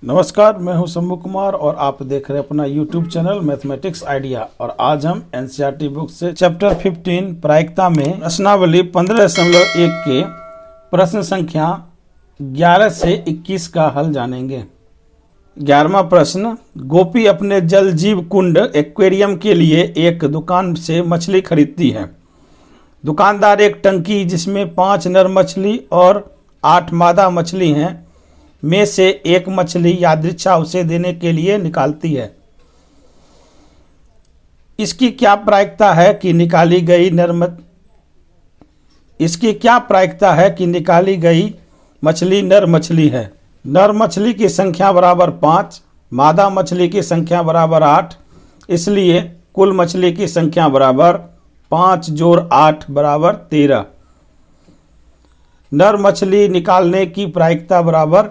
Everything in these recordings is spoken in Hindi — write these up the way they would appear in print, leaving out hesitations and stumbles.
नमस्कार, मैं हूं शंभू कुमार और आप देख रहे हैं अपना YouTube चैनल मैथमेटिक्स आइडिया। और आज हम एनसीईआरटी बुक से चैप्टर 15 प्रायिकता में प्रश्नावली 15.1 के प्रश्न संख्या 11 से 21 का हल जानेंगे। 11वां प्रश्न, गोपी अपने जल जीव कुंड एक्वेरियम के लिए एक दुकान से मछली खरीदती है। दुकानदार एक टंकी जिसमें 5 नर मछली और 8 मादा मछली हैं में से एक मछली यादृच्छा उसे देने के लिए निकालती है। इसकी क्या प्रायिकता है कि निकाली गई मछली नर मछली है। नर मछली की संख्या बराबर 5, मादा मछली की संख्या बराबर 8, इसलिए कुल मछली की संख्या बराबर 5 जोड़ 8 बराबर 13। नर मछली निकालने की प्रायिकता बराबर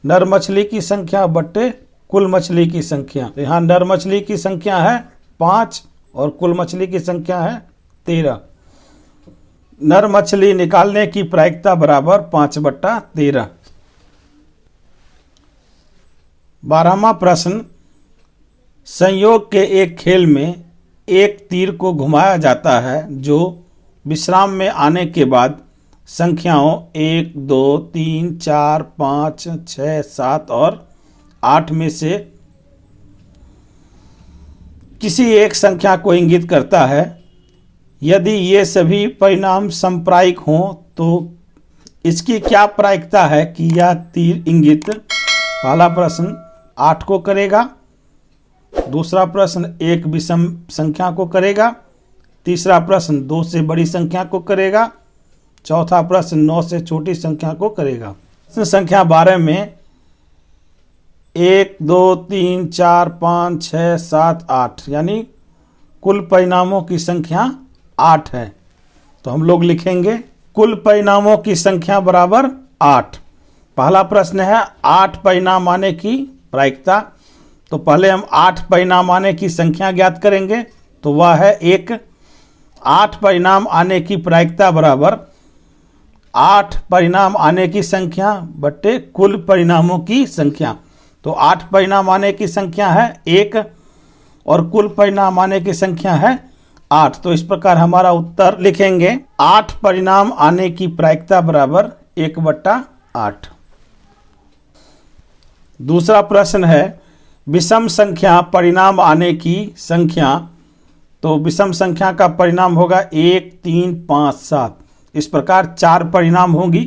नर मछली की संख्या बट्टे कुल मछली की संख्या। यहाँ नर मछली की संख्या है 5 और कुल मछली की संख्या है 13। नर मछली निकालने की प्रायिकता बराबर 5/13। 12वां प्रश्न, संयोग के एक खेल में एक तीर को घुमाया जाता है जो विश्राम में आने के बाद संख्याओं 1, 2, 3, 4, 5, 6, 7 और 8 में से किसी एक संख्या को इंगित करता है। यदि ये सभी परिणाम समप्रायिक हों तो इसकी क्या प्रायिकता है कि यह तीर इंगित पहला प्रश्न 8 को करेगा, दूसरा प्रश्न एक विषम संख्या को करेगा, तीसरा प्रश्न 2 से बड़ी संख्या को करेगा, चौथा प्रश्न 9 से छोटी संख्या को करेगा। प्रश्न संख्या 12 में 1, 2, 3, 4, 5, 6, 7, 8 यानी कुल परिणामों की संख्या 8 है। तो हम लोग लिखेंगे कुल परिणामों की संख्या बराबर 8। पहला प्रश्न है 8 परिणाम आने की प्रायिकता। तो पहले हम 8 परिणाम आने की संख्या ज्ञात करेंगे, तो वह है 1। 8 परिणाम आने की प्रायिकता बराबर 8 परिणाम आने की संख्या बट्टे कुल परिणामों की संख्या। तो 8 परिणाम आने की संख्या है 1 और कुल परिणाम आने की संख्या है 8। तो इस प्रकार हमारा उत्तर लिखेंगे 8 परिणाम आने की प्रायिकता बराबर 1/8। दूसरा प्रश्न है विषम संख्या परिणाम आने की संख्या। तो विषम संख्या का परिणाम होगा 1, 3, 5, 7। इस प्रकार 4 परिणाम होंगी।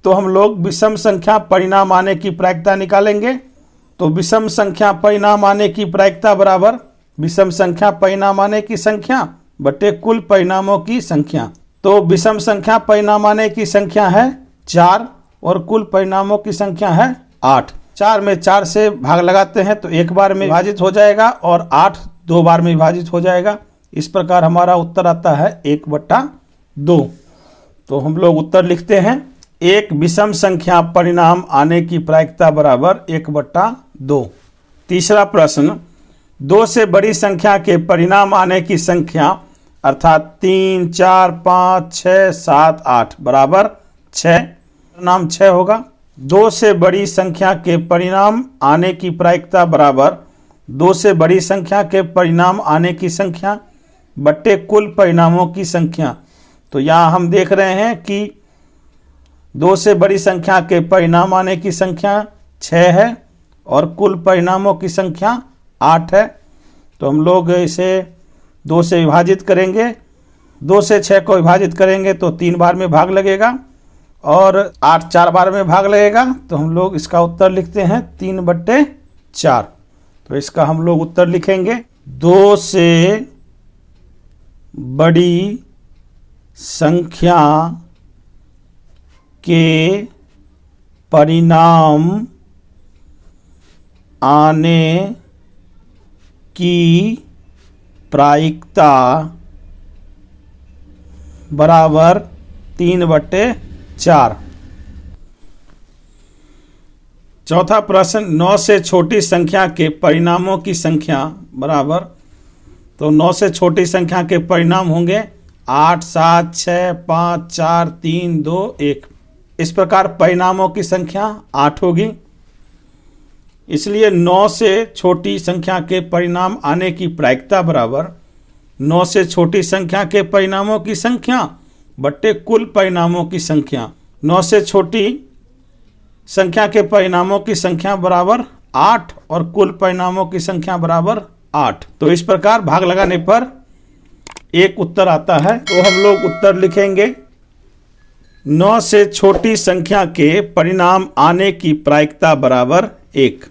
तो हम लोग विषम संख्या परिणाम आने की प्रायिकता निकालेंगे। तो विषम संख्या परिणाम आने की प्रायिकता बराबर विषम संख्या परिणाम आने की संख्या बटे कुल परिणामों की संख्या। तो विषम संख्या परिणाम आने की संख्या है 4 और कुल परिणामों की संख्या है 8। 4 में 4 से भाग लगाते हैं तो एक बार में विभाजित हो जाएगा और 8 2 बार में विभाजित हो जाएगा। इस प्रकार हमारा उत्तर आता है 1/2। तो हम लोग उत्तर लिखते हैं एक विषम संख्या परिणाम आने की प्रायिकता बराबर 1/2। तीसरा प्रश्न, 2 से बड़ी संख्या के परिणाम आने की संख्या अर्थात 3, 4, 5, 6, 7, 8 बराबर 6। परिणाम 6 होगा। 2 से बड़ी संख्या के परिणाम आने की प्रायिकता बराबर 2 से बड़ी संख्या के परिणाम आने की संख्या बट्टे कुल परिणामों की संख्या। तो यहाँ हम देख रहे हैं कि 2 से बड़ी संख्या के परिणाम आने की संख्या 6 है और कुल परिणामों की संख्या 8 है। तो हम लोग इसे 2 से विभाजित करेंगे। 2 से 6 को विभाजित करेंगे तो 3 बार में भाग लगेगा और 8 4 बार में भाग लगेगा। तो हम लोग इसका उत्तर लिखते हैं 3/4। तो इसका हम लोग उत्तर लिखेंगे 2 से बड़ी संख्या के परिणाम आने की प्रायिकता बराबर 3/4। चौथा प्रश्न, 9 से छोटी संख्या के परिणामों की संख्या बराबर। तो 9 से छोटी संख्या के परिणाम होंगे 8, 7, 6, 5, 4, 3, 2, 1। इस प्रकार परिणामों की संख्या 8 होगी। इसलिए 9 से छोटी संख्या के परिणाम आने की प्रायिकता बराबर 9 से छोटी संख्या के परिणामों की संख्या बट्टे कुल परिणामों की संख्या। 9 से छोटी संख्या के परिणामों की संख्या बराबर 8 और कुल परिणामों की संख्या बराबर 8। तो इस प्रकार भाग लगाने पर एक उत्तर आता है। तो हम लोग उत्तर लिखेंगे 9 से छोटी संख्या के परिणाम आने की प्रायिकता बराबर 1।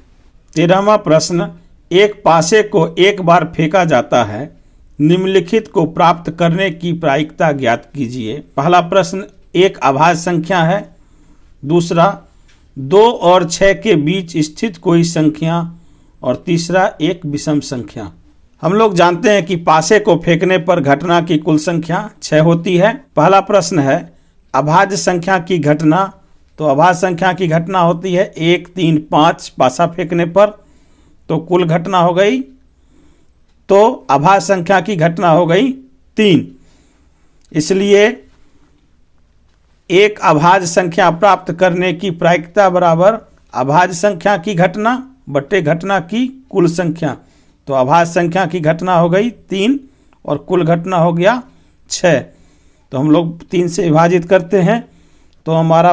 13वां प्रश्न, एक पासे को एक बार फेंका जाता है, निम्नलिखित को प्राप्त करने की प्रायिकता ज्ञात कीजिए। पहला प्रश्न एक अभाज्य संख्या है, दूसरा 2 और 6 के बीच स्थित कोई संख्या, और तीसरा एक विषम संख्या। हम लोग जानते हैं कि पासे को फेंकने पर घटना की कुल संख्या 6 होती है। पहला प्रश्न है अभाज्य संख्या की घटना। तो अभाज्य संख्या की घटना होती है 1, 3, 5 पासा फेंकने पर, तो कुल घटना हो गई, तो अभाज्य संख्या की घटना हो गई 3। इसलिए एक अभाज्य संख्या प्राप्त करने की प्रायिकता बराबर अभाज्य संख्या की घटना बट्टे घटना की कुल संख्या। तो अभाज्य संख्या की घटना हो गई 3 और कुल घटना हो गया 6। तो हम लोग 3 से विभाजित करते हैं तो हमारा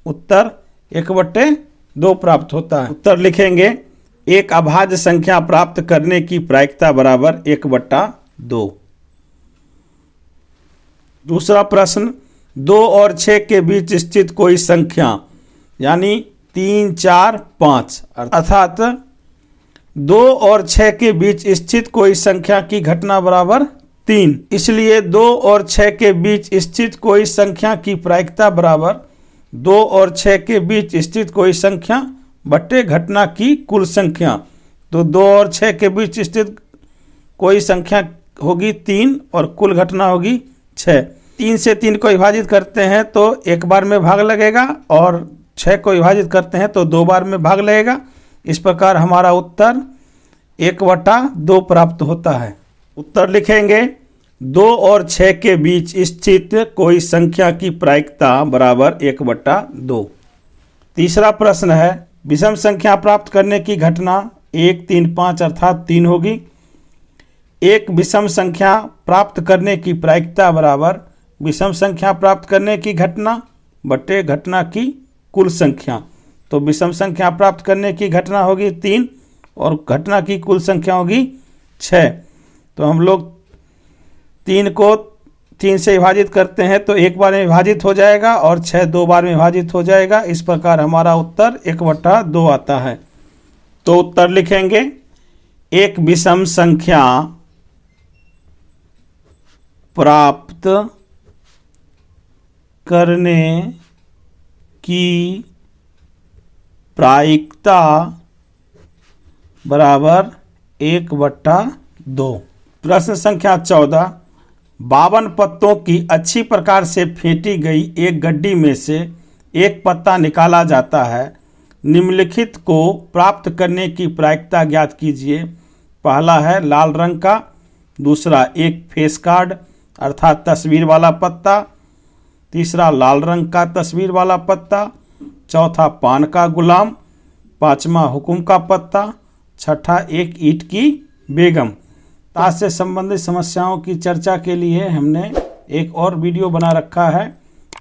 उत्तर 1/2 प्राप्त होता है। उत्तर लिखेंगे एक अभाज्य संख्या प्राप्त करने की प्रायिकता बराबर 1/2। दूसरा प्रश्न 2 और 6 के बीच स्थित कोई संख्या, यानी 3, 4, 5, अर्थात 2 और 6 के बीच स्थित कोई संख्या की घटना बराबर 3। इसलिए 2 और 6 के बीच स्थित कोई संख्या की प्रायिकता बराबर 2 और 6 के बीच स्थित कोई संख्या बट्टे घटना की कुल संख्या। तो 2 और 6 के बीच स्थित कोई संख्या होगी 3 और कुल घटना होगी 6। 3 से 3 को विभाजित करते हैं तो एक बार में भाग लगेगा, और 6 को विभाजित करते हैं तो 2 बार में भाग लगेगा। इस प्रकार हमारा उत्तर 1/2 प्राप्त होता है। उत्तर लिखेंगे 2 और 6 के बीच स्थित कोई संख्या की प्रायिकता बराबर 1/2। तीसरा प्रश्न है विषम संख्या प्राप्त करने की घटना 1, 3, 5 अर्थात 3 होगी। एक विषम संख्या प्राप्त करने की प्रायिकता बराबर विषम संख्या प्राप्त करने की घटना बट्टे घटना की कुल संख्या। तो विषम संख्या प्राप्त करने की घटना होगी 3 और घटना की कुल संख्या होगी 6। तो हम लोग 3 को 3 से विभाजित करते हैं तो एक बार में विभाजित हो जाएगा और 6 2 बार में विभाजित हो जाएगा। इस प्रकार हमारा उत्तर 1/2 आता है। तो उत्तर लिखेंगे एक विषम संख्या प्राप्त करने की प्रायिकता बराबर 1/2। प्रश्न संख्या 14, 52 पत्तों की अच्छी प्रकार से फेंटी गई एक गड्डी में से एक पत्ता निकाला जाता है, निम्नलिखित को प्राप्त करने की प्रायिकता ज्ञात कीजिए। पहला है लाल रंग का, दूसरा एक फेस कार्ड अर्थात तस्वीर वाला पत्ता, तीसरा लाल रंग का तस्वीर वाला पत्ता, चौथा पान का गुलाम, पांचवा हुकुम का पत्ता, छठा एक ईंट की बेगम। ताश से संबंधित समस्याओं की चर्चा के लिए हमने एक और वीडियो बना रखा है,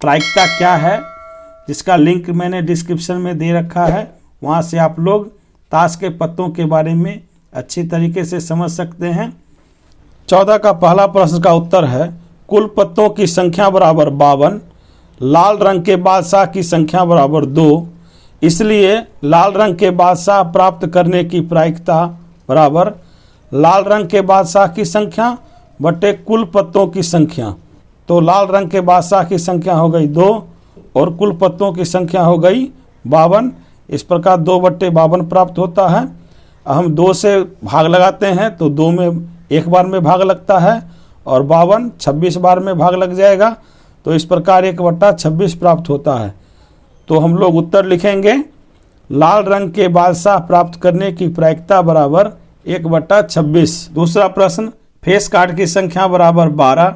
प्रायिकता क्या है, जिसका लिंक मैंने डिस्क्रिप्शन में दे रखा है। वहां से आप लोग ताश के पत्तों के बारे में अच्छी तरीके से समझ सकते हैं। 14 का पहला प्रश्न का उत्तर है कुल पत्तों की संख्या बराबर 52, लाल रंग के बादशाह की संख्या बराबर 2। इसलिए लाल रंग के बादशाह प्राप्त करने की प्रायिकता बराबर लाल रंग के बादशाह की संख्या बटे कुल पत्तों की संख्या। तो लाल रंग के बादशाह की संख्या हो गई 2 और कुल पत्तों की संख्या हो गई 52। इस प्रकार 2/52 प्राप्त होता है। हम 2 से भाग लगाते हैं तो 2 में एक बार में भाग लगता है और 52 26 बार में भाग लग जाएगा। तो इस प्रकार 1/26 प्राप्त होता है। तो हम लोग उत्तर लिखेंगे लाल रंग के बादशाह प्राप्त करने की प्रायिकता बराबर 1/26। दूसरा प्रश्न फेस कार्ड की संख्या बराबर 12,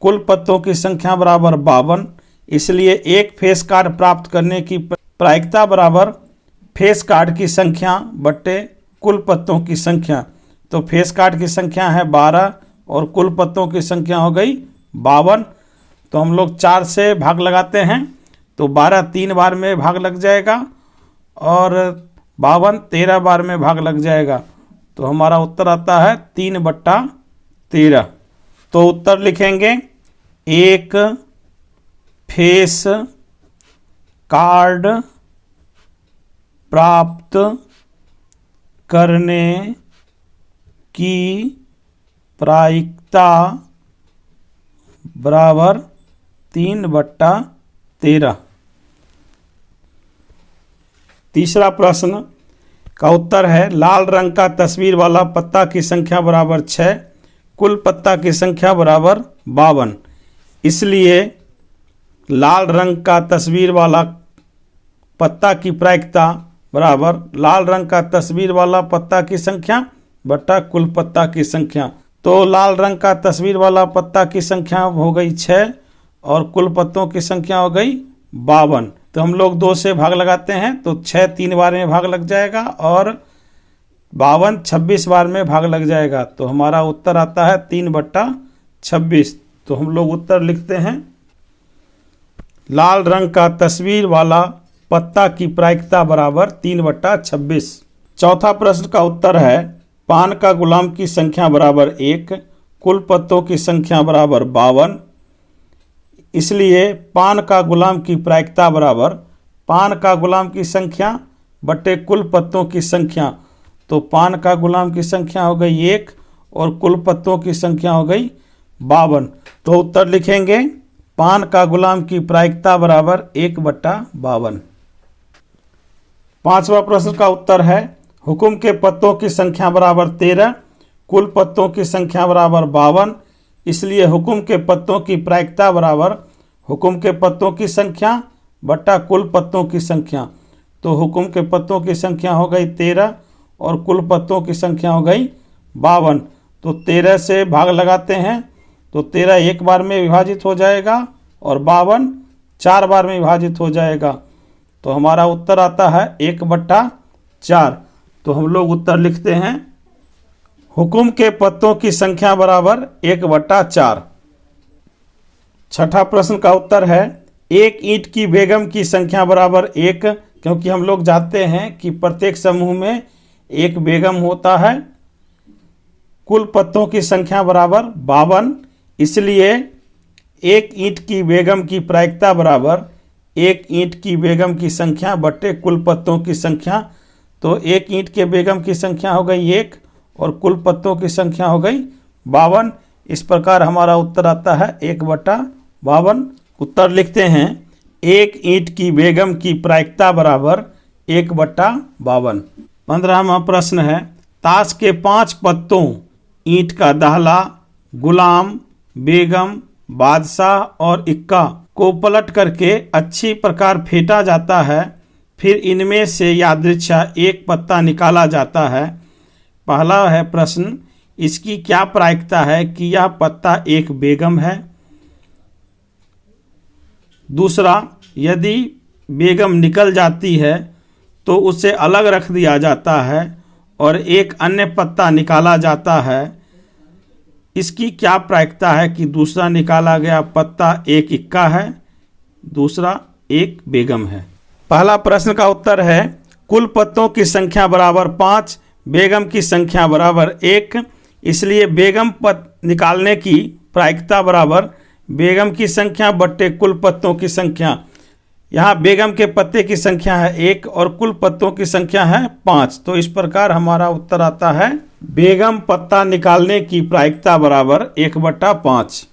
कुल पत्तों की संख्या बराबर 52। इसलिए एक फेस कार्ड प्राप्त करने की प्रायिकता बराबर फेस कार्ड की संख्या बट्टे कुल पत्तों की संख्या। तो फेस कार्ड की संख्या है 12 और कुल पत्तों की संख्या हो गई 52। तो हम लोग 4 से भाग लगाते हैं तो 12 3 बार में भाग लग जाएगा और 52 13 बार में भाग लग जाएगा। तो हमारा उत्तर आता है 3/13। तो उत्तर लिखेंगे, एक फेस कार्ड प्राप्त करने की प्रायिकता बराबर 3/13। तीसरा प्रश्न का उत्तर है, लाल रंग का तस्वीर वाला पत्ता की संख्या बराबर 6, कुल पत्ता की संख्या बराबर 52। इसलिए लाल रंग का तस्वीर वाला पत्ता की प्रायिकता बराबर लाल रंग का तस्वीर वाला पत्ता की संख्या बटा कुल पत्ता की संख्या। तो लाल रंग का तस्वीर वाला पत्ता की संख्या हो गई 6 और कुल पत्तों की संख्या हो गई 52। तो हम लोग 2 से भाग लगाते हैं तो 6 3 बार में भाग लग जाएगा और 52 26 बार में भाग लग जाएगा। तो हमारा उत्तर आता है 3/26। तो हम लोग उत्तर लिखते हैं, लाल रंग का तस्वीर वाला पत्ता की प्रायिकता बराबर 3/26। चौथा प्रश्न का उत्तर है, पान का गुलाम की संख्या बराबर 1, कुल पत्तों की संख्या बराबर 52। इसलिए पान का गुलाम की प्रायिकता बराबर पान का गुलाम की संख्या बटे कुल पत्तों की संख्या। तो पान का गुलाम की संख्या हो गई 1 और कुल पत्तों की संख्या हो गई 52। तो उत्तर लिखेंगे, पान का गुलाम की प्रायिकता बराबर 1/52। पांचवा प्रश्न का उत्तर है, हुकुम के पत्तों की संख्या बराबर 13, कुल पत्तों की संख्या बराबर 52। इसलिए हुकुम के पत्तों की प्रायिकता बराबर हुकुम के पत्तों की संख्या बटा कुल पत्तों की संख्या। तो हुकुम के पत्तों की संख्या हो गई 13 और कुल पत्तों की संख्या हो गई 52। तो 13 से भाग लगाते हैं तो 13 एक बार में विभाजित हो जाएगा और 52 4 बार में विभाजित हो जाएगा। तो हमारा उत्तर आता है 1/4। तो हम लोग उत्तर लिखते हैं, हुकुम के पत्तों की संख्या बराबर 1/4। छठा प्रश्न का उत्तर है, एक ईंट की बेगम की संख्या बराबर 1, क्योंकि हम लोग जानते हैं कि प्रत्येक समूह में एक बेगम होता है। कुल पत्तों की संख्या बराबर 52। इसलिए एक ईंट की बेगम की प्रायिकता बराबर एक ईंट की बेगम की संख्या बटे कुल पत्तों की संख्या। तो एक ईंट के बेगम की संख्या हो गई 1 और कुल पत्तों की संख्या हो गई 52। इस प्रकार हमारा उत्तर आता है 1/52। उत्तर लिखते हैं, एक ईंट की बेगम की प्रायिकता बराबर 1/52। 15वां प्रश्न है, ताश के 5 पत्तों ईंट का दाहला, गुलाम, बेगम, बादशाह और इक्का को पलट करके अच्छी प्रकार फेंटा जाता है। फिर इनमें से यादृच्छा एक पत्ता निकाला जाता है। पहला है प्रश्न, इसकी क्या प्रायिकता है कि यह पत्ता एक बेगम है। दूसरा, यदि बेगम निकल जाती है तो उसे अलग रख दिया जाता है और एक अन्य पत्ता निकाला जाता है। इसकी क्या प्रायिकता है कि दूसरा निकाला गया पत्ता एक इक्का है, दूसरा एक बेगम है। पहला प्रश्न का उत्तर है, कुल पत्तों की संख्या बराबर 5, बेगम की संख्या बराबर 1। इसलिए बेगम पत्ता निकालने की प्रायिकता बराबर बेगम की संख्या बट्टे कुल पत्तों की संख्या। यहाँ बेगम के पत्ते की संख्या है 1 और कुल पत्तों की संख्या है 5। तो इस प्रकार हमारा उत्तर आता है, बेगम पत्ता निकालने की प्रायिकता बराबर 1/5।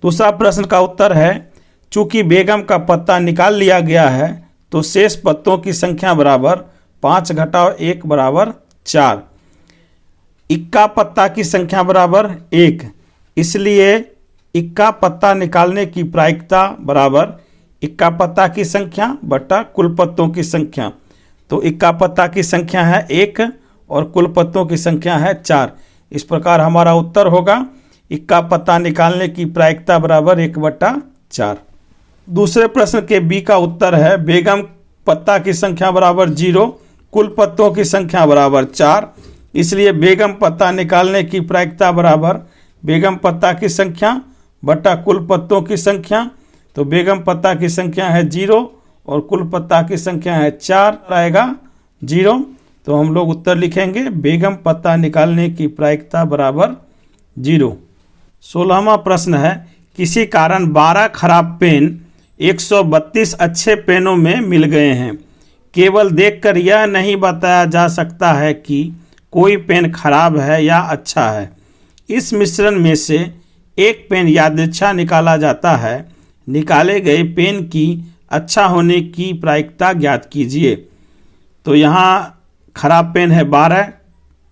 दूसरा प्रश्न का उत्तर है, चूंकि बेगम का पत्ता निकाल लिया गया है तो शेष पत्तों की संख्या बराबर 5 - 1 बराबर 4। इक्का पत्ता की संख्या बराबर 1। इसलिए इक्का पत्ता निकालने की प्रायिकता बराबर इक्का पत्ता की संख्या बटा कुल पत्तों की संख्या। तो इक्का पत्ता की संख्या है 1 और कुल पत्तों की संख्या है 4। इस प्रकार हमारा उत्तर होगा, इक्का पत्ता निकालने की प्रायिकता बराबर 1/4। दूसरे प्रश्न के बी का उत्तर है, बेगम पत्ता की संख्या बराबर 0, कुल पत्तों की संख्या बराबर 4, इसलिए बेगम पत्ता निकालने की प्रायिकता बराबर बेगम पत्ता की संख्या बटा कुल पत्तों की संख्या। तो बेगम पत्ता की संख्या है 0 और कुल पत्ता की संख्या है 4, आएगा 0। तो हम लोग उत्तर लिखेंगे बेगम पत्ता निकालने की प्रायिकता बराबर 0। 16वां प्रश्न है, किसी कारण 12 खराब पेन 132 अच्छे पेनों में मिल गए हैं। केवल देखकर यह नहीं बताया जा सकता है कि कोई पेन खराब है या अच्छा है। इस मिश्रण में से एक पेन यादृच्छा निकाला जाता है। निकाले गए पेन की अच्छा होने की प्रायिकता ज्ञात कीजिए। तो यहाँ खराब पेन है 12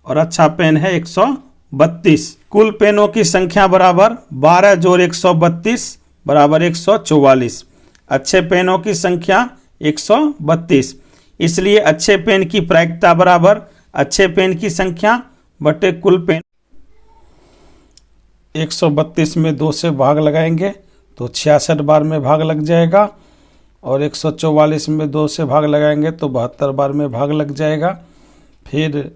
और अच्छा पेन है 132। कुल पेनों की संख्या बराबर 12 जोड़ 132 बराबर 144। अच्छे पेनों की संख्या 132, इसलिए अच्छे पेन की प्रायिकता बराबर अच्छे पेन की संख्या बटे कुल पेन। 132 में 2 से भाग लगाएंगे तो 66 बार में भाग लग जाएगा, और 144 में 2 से भाग लगाएंगे तो 72 बार में भाग लग जाएगा। फिर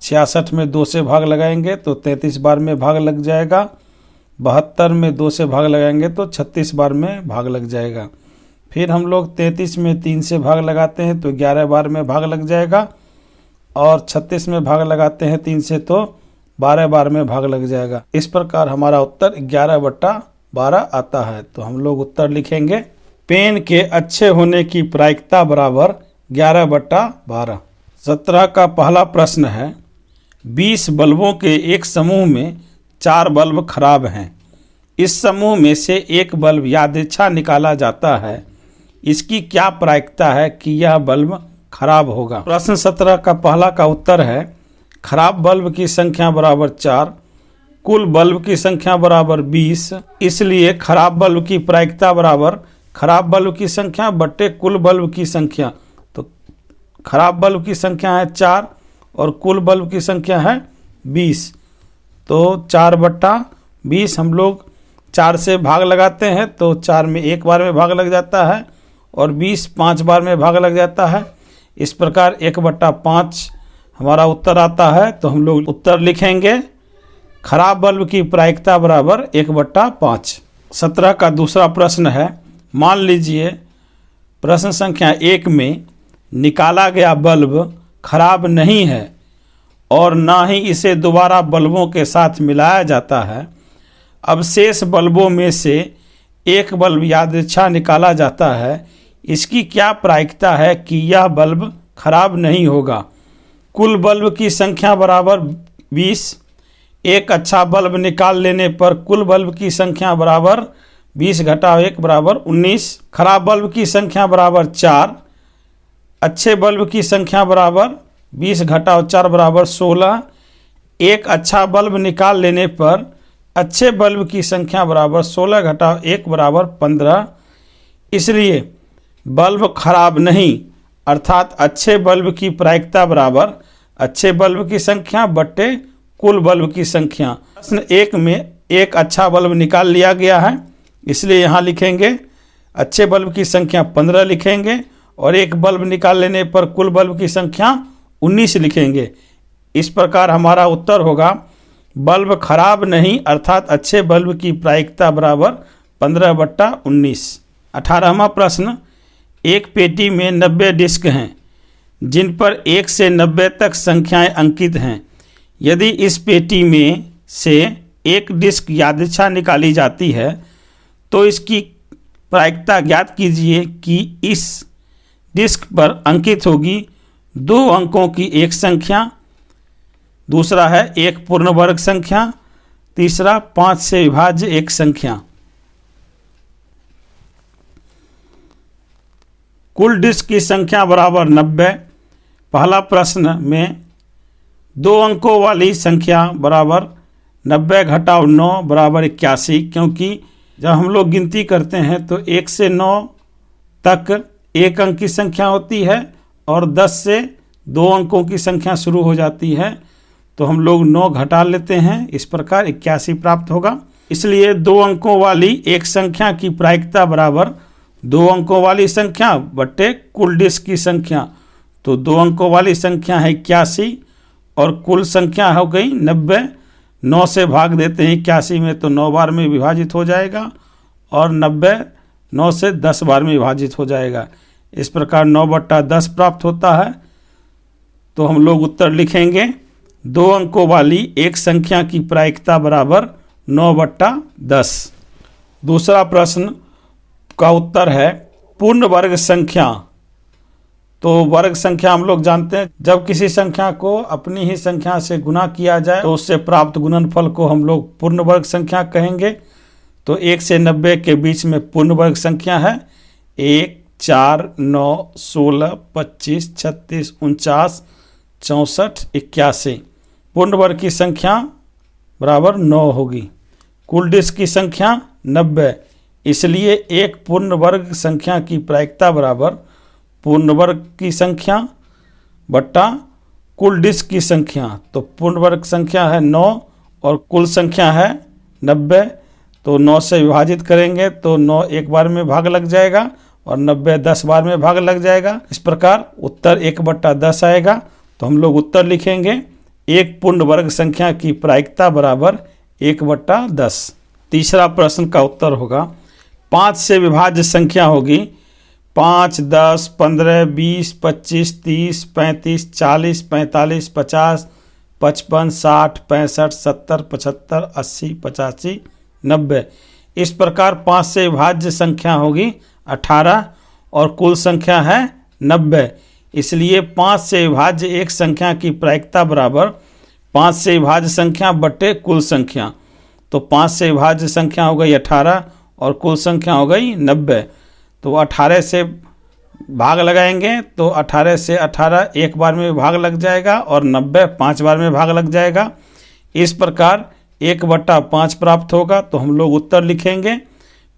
66 में 2 से भाग लगाएंगे तो 33 बार में भाग लग जाएगा। 72 में 2 से भाग लगाएंगे तो 36 बार में भाग लग जाएगा। फिर हम लोग 33 में 3 से भाग लगाते हैं तो 11 बार में भाग लग जाएगा, और 36 में भाग लगाते हैं 3 से तो 12 बार में भाग लग जाएगा। इस प्रकार हमारा उत्तर 11/12 आता है। तो हम लोग उत्तर लिखेंगे पेन के अच्छे होने की प्रायिकता बराबर 11/12। 17 का पहला प्रश्न है, 20 बल्बों के एक समूह में 4 बल्ब खराब हैं। इस समूह में से एक बल्ब यादृच्छा निकाला जाता है। इसकी क्या प्रायिकता है कि यह बल्ब खराब होगा। प्रश्न 17 का पहला का उत्तर है खराब बल्ब की संख्या बराबर 4, कुल बल्ब की संख्या बराबर 20, इसलिए खराब बल्ब की प्रायिकता बराबर खराब बल्ब की संख्या बटे कुल बल्ब की संख्या। तो खराब बल्ब की संख्या है 4 और कुल बल्ब की संख्या है 20, तो 4/20 हम लोग 4 से भाग लगाते हैं तो 4 में 1 बार में भाग लग जाता है, और 20 5 बार में भाग लग जाता है। इस प्रकार 1/5 हमारा उत्तर आता है। तो हम लोग उत्तर लिखेंगे खराब बल्ब की प्रायिकता बराबर 1/5। 17 का दूसरा प्रश्न है, मान लीजिए प्रश्न संख्या 1 में निकाला गया बल्ब खराब नहीं है और ना ही इसे दोबारा बल्बों के साथ मिलाया जाता है। अब शेष बल्बों में से एक बल्ब यादृच्छा निकाला जाता है। इसकी क्या प्रायिकता है कि यह बल्ब खराब नहीं होगा। कुल बल्ब की संख्या बराबर 20। एक अच्छा बल्ब निकाल लेने पर कुल बल्ब की संख्या बराबर 20 घटाओ 1 बराबर 19। खराब बल्ब की संख्या बराबर 4। अच्छे बल्ब की संख्या बराबर 20 घटाओ 4 बराबर 16। एक अच्छा बल्ब निकाल लेने पर अच्छे बल्ब की संख्या बराबर 16 घटाओ 1 बराबर 15। इसलिए बल्ब खराब नहीं, अर्थात अच्छे बल्ब की प्रायिकता बराबर अच्छे बल्ब की संख्या बटे कुल बल्ब की संख्या। प्रश्न 1 में एक अच्छा बल्ब निकाल लिया गया है, इसलिए यहाँ लिखेंगे अच्छे बल्ब की संख्या 15 लिखेंगे, और एक बल्ब निकाल लेने पर कुल बल्ब की संख्या 19 लिखेंगे। इस प्रकार हमारा उत्तर होगा बल्ब खराब नहीं, अर्थात अच्छे बल्ब की प्रायिकता बराबर 15/19। 18वां प्रश्न, एक पेटी में 90 डिस्क हैं जिन पर 1 से 90 तक संख्याएं अंकित हैं। यदि इस पेटी में से एक डिस्क यादृच्छा निकाली जाती है तो इसकी प्रायिकता ज्ञात कीजिए कि इस डिस्क पर अंकित होगी 2 अंकों की एक संख्या, दूसरा है एक पूर्ण वर्ग संख्या, तीसरा 5 से विभाज्य एक संख्या। कुल डिस्क की संख्या बराबर 90। पहला प्रश्न में 2 अंकों वाली संख्या बराबर 90 घटाओ 9 बराबर 81, क्योंकि जब हम लोग गिनती करते हैं तो 1 से 9 तक एक अंक की संख्या होती है और 10 से 2 अंकों की संख्या शुरू हो जाती है, तो हम लोग 9 घटा लेते हैं। इस प्रकार 81 प्राप्त होगा। इसलिए 2 अंकों वाली एक संख्या की प्रायिकता बराबर 2 अंकों वाली संख्या बट्टे कुल डिस्क की संख्या। तो 2 अंकों वाली संख्या है 81 और कुल संख्या हो गई 90। 9 से भाग देते हैं 81 में तो 9 बार में विभाजित हो जाएगा और 90 9 से 10 बार में विभाजित हो जाएगा। इस प्रकार 9/10 प्राप्त होता है। तो हम लोग उत्तर लिखेंगे 2 अंकों वाली एक संख्या की प्रायिकता बराबर 9/10। दूसरा प्रश्न का उत्तर है पूर्ण वर्ग संख्या। तो वर्ग संख्या हम लोग जानते हैं, जब किसी संख्या को अपनी ही संख्या से गुना किया जाए तो उससे प्राप्त गुणनफल को हम लोग पूर्ण वर्ग संख्या कहेंगे। तो 1 से 90 के बीच में पूर्ण वर्ग संख्या है 1, 4, 9, 16, 25, 36, 49, 64, 81। पूर्ण वर्ग की संख्या बराबर 9 होगी। कुल डिस्क की संख्या 90, इसलिए एक पूर्ण वर्ग संख्या की प्रायिकता बराबर पूर्ण वर्ग की संख्या बट्टा कुल डिस्क की संख्या। तो पूर्ण वर्ग संख्या है 9 और कुल संख्या है 90। तो 9 से विभाजित करेंगे तो 9 एक बार में भाग लग जाएगा और 90 10 बार में भाग लग जाएगा। इस प्रकार उत्तर 1/10 आएगा। तो हम लोग उत्तर लिखेंगे एक पूर्ण वर्ग संख्या की प्रायिकता बराबर 1/10। तीसरा प्रश्न का उत्तर होगा 5 से विभाज्य संख्या होगी 5, 10, 15, 20, 25, 30, 35, 40, 45, 50, 55, 60, 65, 70, 75, 80, 85, 90। इस प्रकार 5 से विभाज्य संख्या होगी 18 और कुल संख्या है 90। इसलिए 5 से विभाज्य एक संख्या की प्रायिकता बराबर 5 से विभाज्य संख्या बटे कुल संख्या। तो 5 से विभाज्य संख्या हो गई 18 और कुल संख्या हो गई 90। तो 18 से भाग लगाएंगे तो 18 से 18 एक बार में भाग लग जाएगा और 90 5 बार में भाग लग जाएगा। इस प्रकार 1/5 प्राप्त होगा। तो हम लोग उत्तर लिखेंगे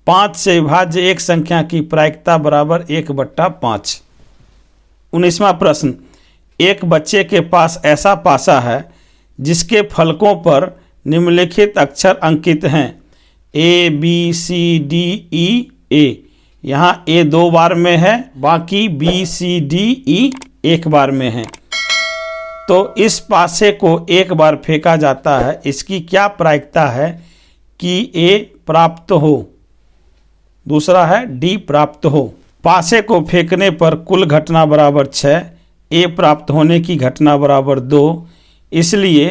5 से विभाज्य एक संख्या की प्रायिकता बराबर 1/5। 19वां प्रश्न, एक बच्चे के पास ऐसा पासा है जिसके फलकों पर निम्नलिखित अक्षर अंकित हैं ABCDE। यहाँ A 2 बार में है, बाकी BCDE 1 बार में है। तो इस पासे को एक बार फेंका जाता है, इसकी क्या प्रायिकता है कि A प्राप्त हो। दूसरा है D प्राप्त हो। पासे को फेंकने पर कुल घटना बराबर 6, A प्राप्त होने की घटना बराबर 2। इसलिए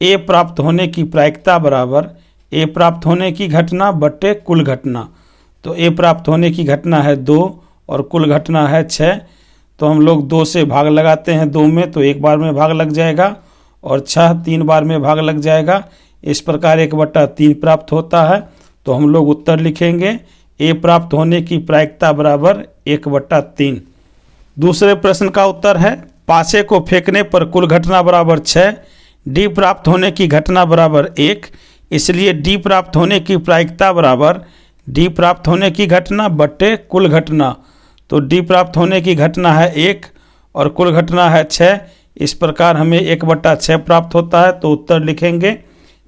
A प्राप्त होने की प्रायिकता बराबर A प्राप्त होने की घटना बटे कुल घटना। तो A प्राप्त होने की घटना है 2 और कुल घटना है 6। तो हम लोग 2 से भाग लगाते हैं 2 में तो एक बार में भाग लग जाएगा और 6 3 बार में भाग लग जाएगा। इस प्रकार 1/3 प्राप्त होता है। तो हम लोग उत्तर लिखेंगे A प्राप्त होने की प्रायिकता बराबर 1/3। दूसरे प्रश्न का उत्तर है पासे को फेंकने पर कुल घटना बराबर 6, D प्राप्त होने की घटना बराबर 1। इसलिए D प्राप्त होने की प्रायिकता बराबर D प्राप्त होने की घटना बटे कुल घटना। तो D प्राप्त होने की घटना है 1 और कुल घटना है 6। इस प्रकार हमें 1/6 प्राप्त होता है। तो उत्तर लिखेंगे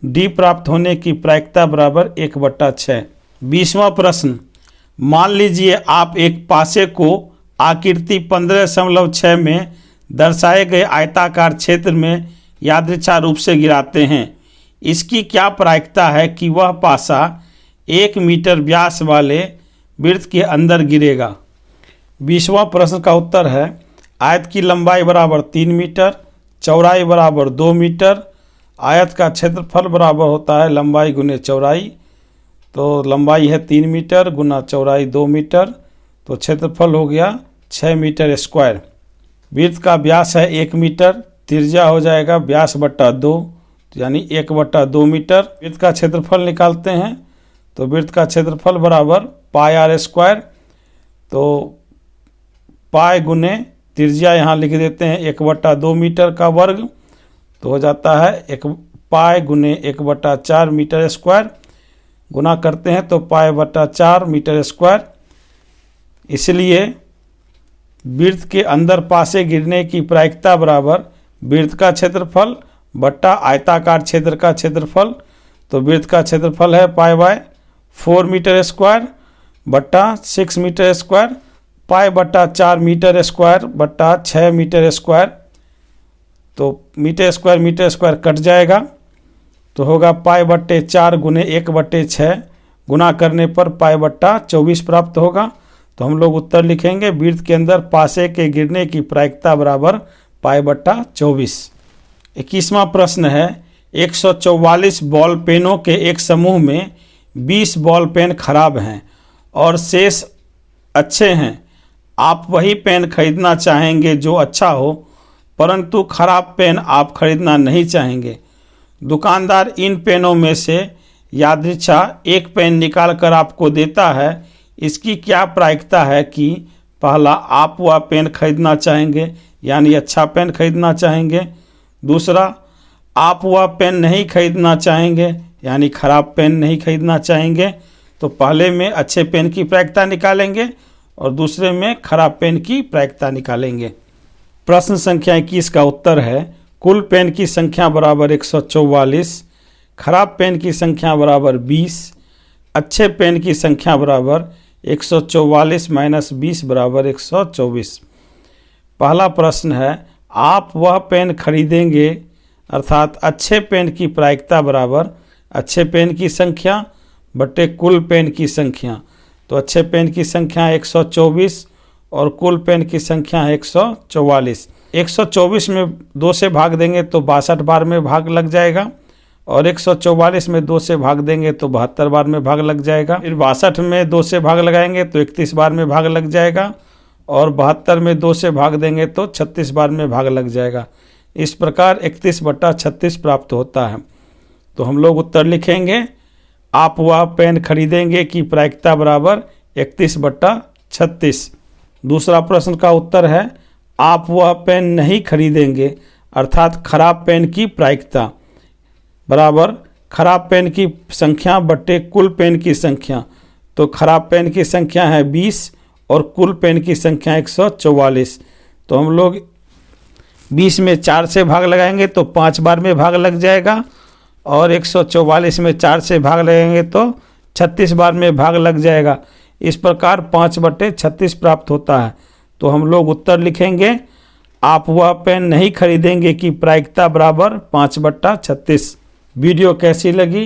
D प्राप्त होने की प्रायिकता बराबर 1/6। 20वां प्रश्न, मान लीजिए आप एक पासे को आकृति 15.6 में दर्शाए गए आयताकार क्षेत्र में यादृच्छा रूप से गिराते हैं। इसकी क्या प्रायिकता है कि वह पासा 1 मीटर व्यास वाले वृत्त के अंदर गिरेगा। 20वां प्रश्न का उत्तर है आयत की लंबाई बराबर 3 मीटर, चौड़ाई बराबर 2 मीटर। आयत का क्षेत्रफल बराबर होता है लंबाई गुने चौड़ाई। तो लंबाई है 3 मीटर गुना चौड़ाई 2 मीटर, तो क्षेत्रफल हो गया 6 मीटर स्क्वायर। वृत्त का व्यास है 1 मीटर, त्रिज्या हो जाएगा व्यास बट्टा 2, यानी 1/2 मीटर। वृत्त का क्षेत्रफल निकालते हैं तो वृत्त का क्षेत्रफल बराबर पाई r स्क्वायर। तो पाई गुने त्रिज्या यहाँ लिख देते हैं 1/2 मीटर का वर्ग, तो हो जाता है 1 पाई गुने 1/4 मीटर स्क्वायर। गुना करते हैं तो पाई/4 मीटर स्क्वायर। इसलिए वृत्त के अंदर पासे गिरने की प्रायिकता बराबर वृत्त का क्षेत्रफल बट्टा आयताकार क्षेत्र का क्षेत्रफल। तो वृत्त का क्षेत्रफल है पाई/4 मीटर स्क्वायर बट्टा 6 मीटर स्क्वायर। पाई बट्टा 4 मीटर स्क्वायर बट्टा 6 मीटर स्क्वायर, तो मीटर स्क्वायर कट जाएगा, तो होगा पाई बट्टे 4 गुने 1/6, गुना करने पर पाई बट्टा 24 प्राप्त होगा। तो हम लोग उत्तर लिखेंगे वृत्त के अंदर पासे के गिरने की प्रायिकता बराबर पाई बट्टा 24। 21वां प्रश्न है 144 बॉल पेनों के एक समूह में 20 बॉल पेन खराब हैं और शेष अच्छे हैं। आप वही पेन खरीदना चाहेंगे जो अच्छा हो, परंतु खराब पेन आप खरीदना नहीं चाहेंगे। दुकानदार इन पेनों में से यादृच्छा एक पेन निकाल कर आपको देता है। इसकी क्या प्रायिकता है कि पहला, आप वह पेन खरीदना चाहेंगे यानी अच्छा पेन खरीदना चाहेंगे। दूसरा, आप वह पेन नहीं खरीदना चाहेंगे यानी खराब पेन नहीं खरीदना चाहेंगे। तो पहले में अच्छे पेन की प्रायिकता निकालेंगे और दूसरे में खराब पेन की प्रायिकता निकालेंगे। प्रश्न संख्या 21 का उत्तर है कुल पेन की संख्या बराबर 144, खराब पेन की संख्या बराबर 20, अच्छे पेन की संख्या बराबर 144 माइनस 20 बराबर 124। पहला प्रश्न है आप वह पेन खरीदेंगे, अर्थात अच्छे पेन की प्रायिकता बराबर अच्छे पेन की संख्या बटे कुल पेन की संख्या। तो अच्छे पेन की संख्या 124 और कुल पेन की संख्या है 144। 124 में 2 से भाग देंगे तो 62 बार में भाग लग जाएगा और 144 में 2 से भाग देंगे तो 72 बार में भाग लग जाएगा। फिर 62 में 2 से भाग लगाएंगे तो 31 बार में भाग लग जाएगा और 72 में 2 से भाग देंगे तो 36 बार में भाग लग जाएगा। इस प्रकार 31/36 प्राप्त होता है। तो हम लोग उत्तर लिखेंगे आप वह पेन खरीदेंगे की प्रायिकता बराबर 31/36। दूसरा प्रश्न का उत्तर है आप वह पेन नहीं खरीदेंगे, अर्थात खराब पेन की प्रायिकता बराबर खराब पेन की संख्या बटे कुल पेन की संख्या। तो खराब पेन की संख्या है 20 और कुल पेन की संख्या 144। तो हम लोग 20 में 4 से भाग लगाएंगे तो 5 बार में भाग लग जाएगा और 144 में 4 से भाग लगाएंगे तो 36 बार में भाग लग जाएगा। इस प्रकार 5/36 प्राप्त होता है। तो हम लोग उत्तर लिखेंगे आप वह पेन नहीं खरीदेंगे की प्रायिकता बराबर 5/36। वीडियो कैसी लगी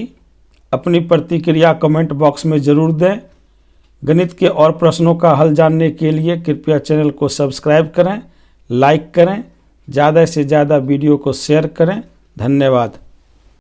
अपनी प्रतिक्रिया कमेंट बॉक्स में ज़रूर दें। गणित के और प्रश्नों का हल जानने के लिए कृपया चैनल को सब्सक्राइब करें, लाइक करें, ज़्यादा से ज़्यादा वीडियो को शेयर करें। धन्यवाद।